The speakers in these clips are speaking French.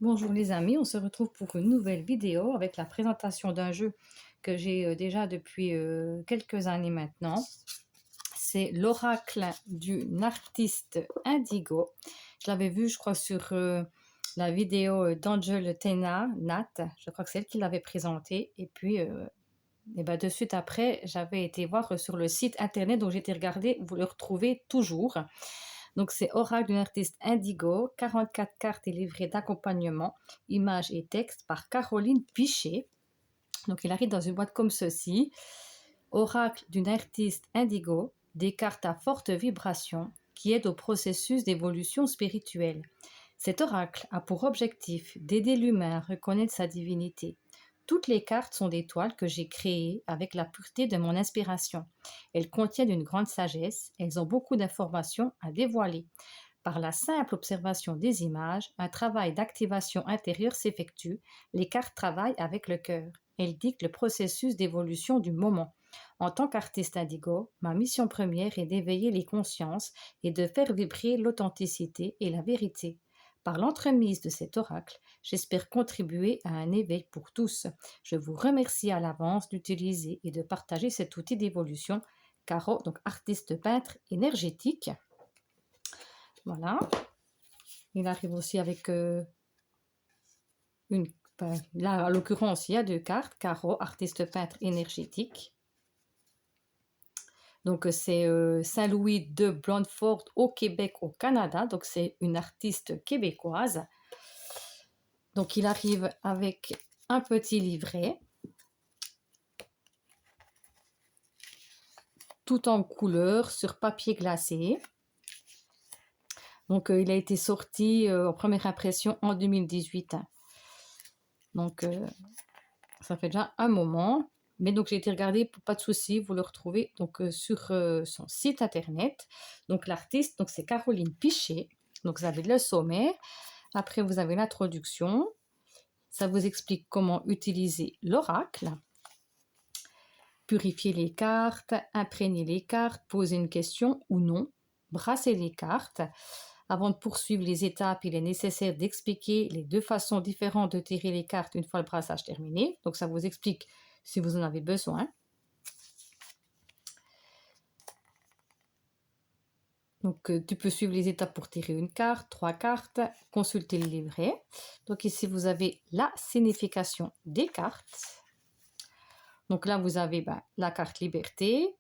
Bonjour les amis, on se retrouve pour une nouvelle vidéo avec la présentation d'un jeu que j'ai déjà depuis quelques années maintenant. C'est l'oracle d'une artiste indigo. Je l'avais vu, je crois, sur la vidéo d'Angel Tena, Nat. Je crois que c'est elle qui l'avait présenté. Et puis, et ben, de suite après, j'avais été voir sur le site internet, donc j'ai été regarder, vous le retrouvez toujours. Donc, c'est Oracle d'une artiste indigo, 44 cartes et livrets d'accompagnement, images et textes par Caroline Pichet. Donc, il arrive dans une boîte comme ceci. Oracle d'une artiste indigo, des cartes à forte vibration qui aident au processus d'évolution spirituelle. Cet oracle a pour objectif d'aider l'humain à reconnaître sa divinité. Toutes les cartes sont des toiles que j'ai créées avec la pureté de mon inspiration. Elles contiennent une grande sagesse, elles ont beaucoup d'informations à dévoiler. Par la simple observation des images, un travail d'activation intérieure s'effectue. Les cartes travaillent avec le cœur. Elles dictent le processus d'évolution du moment. En tant qu'artiste indigo, ma mission première est d'éveiller les consciences et de faire vibrer l'authenticité et la vérité. Par l'entremise de cet oracle, j'espère contribuer à un éveil pour tous. Je vous remercie à l'avance d'utiliser et de partager cet outil d'évolution. Caro, donc artiste peintre énergétique. Voilà. Il arrive aussi avec une... Là, en l'occurrence, il y a deux cartes. Caro, artiste peintre énergétique. Donc, c'est Saint-Louis de Blandford au Québec, au Canada. Donc, c'est une artiste québécoise. Donc, il arrive avec un petit livret, tout en couleur, sur papier glacé. Donc, il a été sorti en première impression en 2018. Donc, ça fait déjà un moment. Mais donc, j'ai été regarder, pas de souci, vous le retrouvez donc, sur son site internet. Donc, l'artiste, donc c'est Caroline Pichet. Donc, vous avez le sommaire. Après, vous avez l'introduction. Ça vous explique comment utiliser l'oracle. Purifier les cartes, imprégner les cartes, poser une question ou non, brasser les cartes. Avant de poursuivre les étapes, il est nécessaire d'expliquer les deux façons différentes de tirer les cartes une fois le brassage terminé. Donc, ça vous explique si vous en avez besoin. Donc, tu peux suivre les étapes pour tirer une carte, 3 cartes, consulter le livret. Donc, ici, vous avez la signification des cartes. Donc, là, vous avez la carte liberté.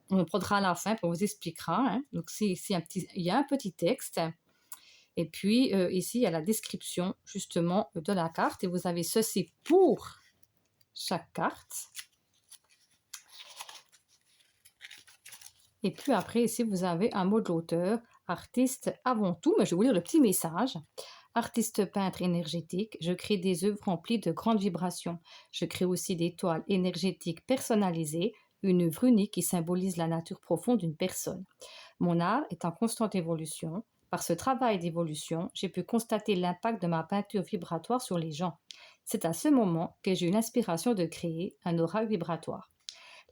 On prendra à la fin, on vous expliquera. Hein. Donc, il y a un petit texte. Et puis, ici, il y a la description, justement, de la carte. Et vous avez ceci pour chaque carte. Et puis après, ici, vous avez un mot de l'auteur, artiste avant tout, mais je vais vous lire le petit message. Artiste peintre énergétique, je crée des œuvres remplies de grandes vibrations. Je crée aussi des toiles énergétiques personnalisées, une œuvre unique qui symbolise la nature profonde d'une personne. Mon art est en constante évolution. Par ce travail d'évolution, j'ai pu constater l'impact de ma peinture vibratoire sur les gens. C'est à ce moment que j'ai eu l'inspiration de créer un aura vibratoire.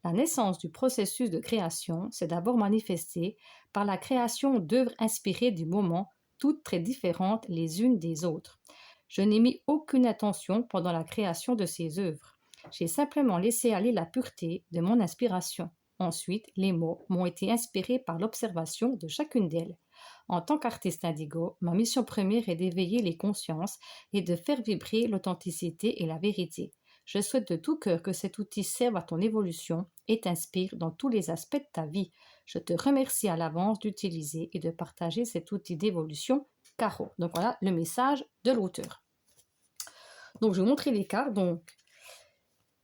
La naissance du processus de création s'est d'abord manifestée par la création d'œuvres inspirées du moment, toutes très différentes les unes des autres. Je n'ai mis aucune attention pendant la création de ces œuvres. J'ai simplement laissé aller la pureté de mon inspiration. Ensuite, les mots m'ont été inspirés par l'observation de chacune d'elles. En tant qu'artiste indigo, ma mission première est d'éveiller les consciences et de faire vibrer l'authenticité et la vérité. Je souhaite de tout cœur que cet outil serve à ton évolution et t'inspire dans tous les aspects de ta vie. Je te remercie à l'avance d'utiliser et de partager cet outil d'évolution, Caro. Donc voilà le message de l'auteur. Donc je vais vous montrer les cartes. Donc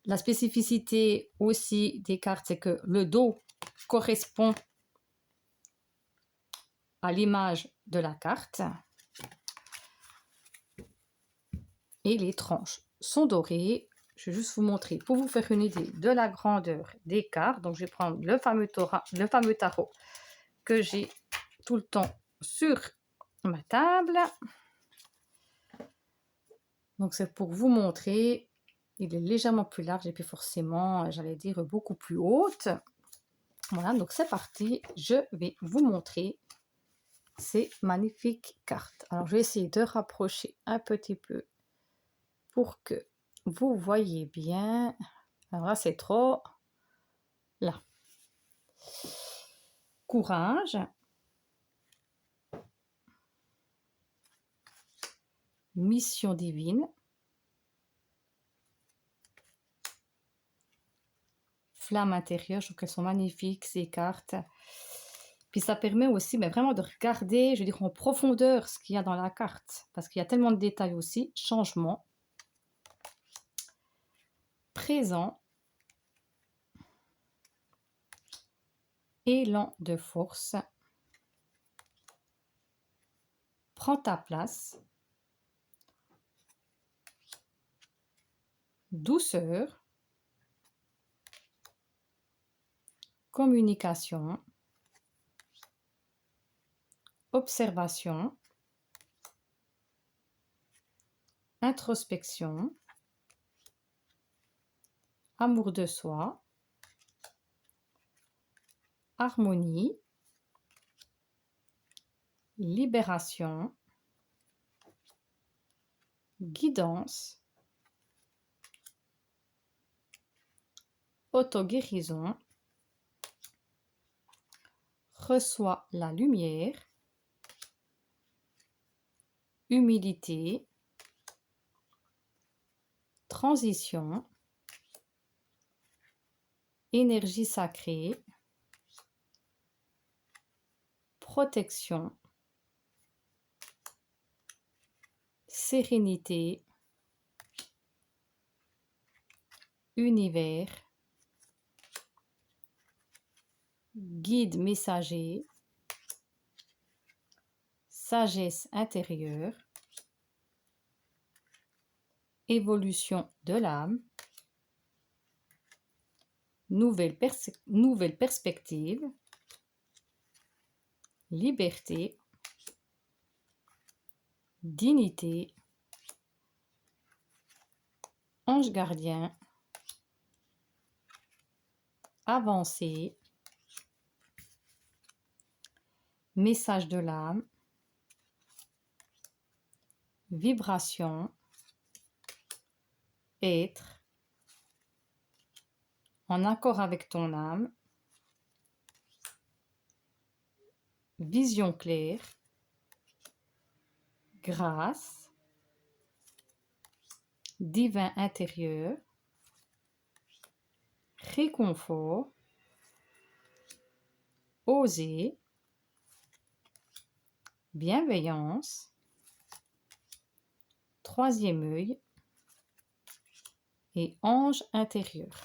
la spécificité aussi des cartes, c'est que le dos correspond à l'image de la carte et les tranches sont dorées. Je vais juste vous montrer pour vous faire une idée de la grandeur des cartes. Donc, je vais prendre le fameux tarot que j'ai tout le temps sur ma table. Donc, c'est pour vous montrer. Il est légèrement plus large et puis forcément, j'allais dire, beaucoup plus haute. Voilà, donc c'est parti. Je vais vous montrer ces magnifiques cartes. Alors, je vais essayer de rapprocher un petit peu pour que vous voyez bien. Alors là, c'est trop. Là. Courage. Mission divine. Flamme intérieure, je trouve qu'elles sont magnifiques, ces cartes. Puis ça permet aussi mais vraiment de regarder, je veux dire, en profondeur ce qu'il y a dans la carte. Parce qu'il y a tellement de détails aussi. Changement. Présent. Élan de force. Prends ta place. Douceur. Communication. Observation. Introspection. Amour de soi. Harmonie. Libération. Guidance. Auto-guérison. Reçois la lumière. Humilité. Transition. Énergie sacrée. Protection. Sérénité. Univers. Guide messager. Sagesse intérieure. Évolution de l'âme. Nouvelle perspective. Liberté. Dignité. Ange gardien. Avancée. Message de l'âme. Vibration. Être. En accord avec ton âme. Vision claire. Grâce. Divin intérieur. Réconfort. Oser. Bienveillance. Troisième œil. Et ange intérieur.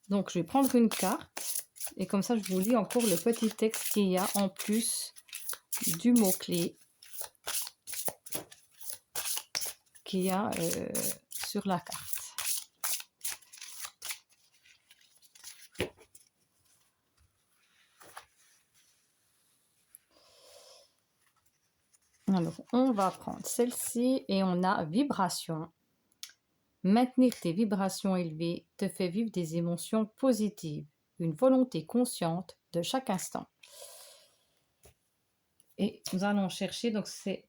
Donc, je vais prendre une carte et comme ça, je vous lis encore le petit texte qu'il y a en plus du mot-clé qu'il y a sur la carte. Alors, on va prendre celle-ci et on a vibration. Maintenir tes vibrations élevées te fait vivre des émotions positives, une volonté consciente de chaque instant. Et nous allons chercher, donc c'est...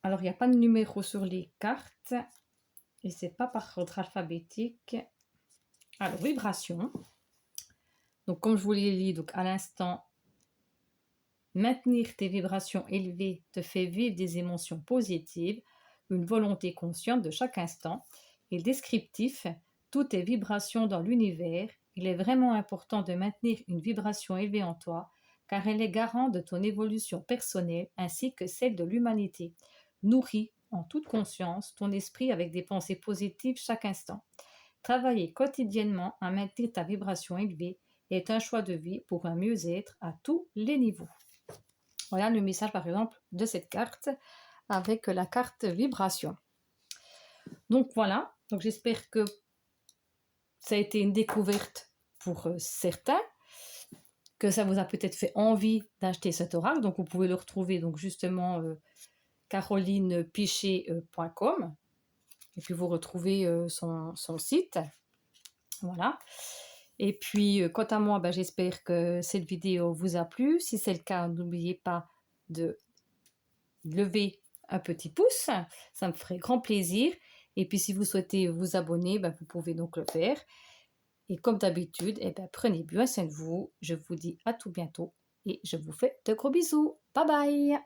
Alors, il n'y a pas de numéro sur les cartes et c'est pas par ordre alphabétique. Alors, vibration. Donc, comme je vous l'ai dit donc, à l'instant, maintenir tes vibrations élevées te fait vivre des émotions positives, une volonté consciente de chaque instant. Et le descriptif, toutes tes vibrations dans l'univers, il est vraiment important de maintenir une vibration élevée en toi, car elle est garante de ton évolution personnelle ainsi que celle de l'humanité. Nourris en toute conscience ton esprit avec des pensées positives chaque instant. Travailler quotidiennement à maintenir ta vibration élevée est un choix de vie pour un mieux-être à tous les niveaux. Voilà le message par exemple de cette carte avec la carte vibration. Donc voilà, donc j'espère que ça a été une découverte pour certains, que ça vous a peut-être fait envie d'acheter cet oracle. Donc vous pouvez le retrouver donc justement carolinepichet.com et puis vous retrouvez son site. Voilà. Et puis, quant à moi, bah, j'espère que cette vidéo vous a plu. Si c'est le cas, n'oubliez pas de lever un petit pouce, ça me ferait grand plaisir. Et puis si vous souhaitez vous abonner, bah, vous pouvez donc le faire. Et comme d'habitude, eh ben, prenez bien soin de vous. Je vous dis à tout bientôt et je vous fais de gros bisous. Bye bye!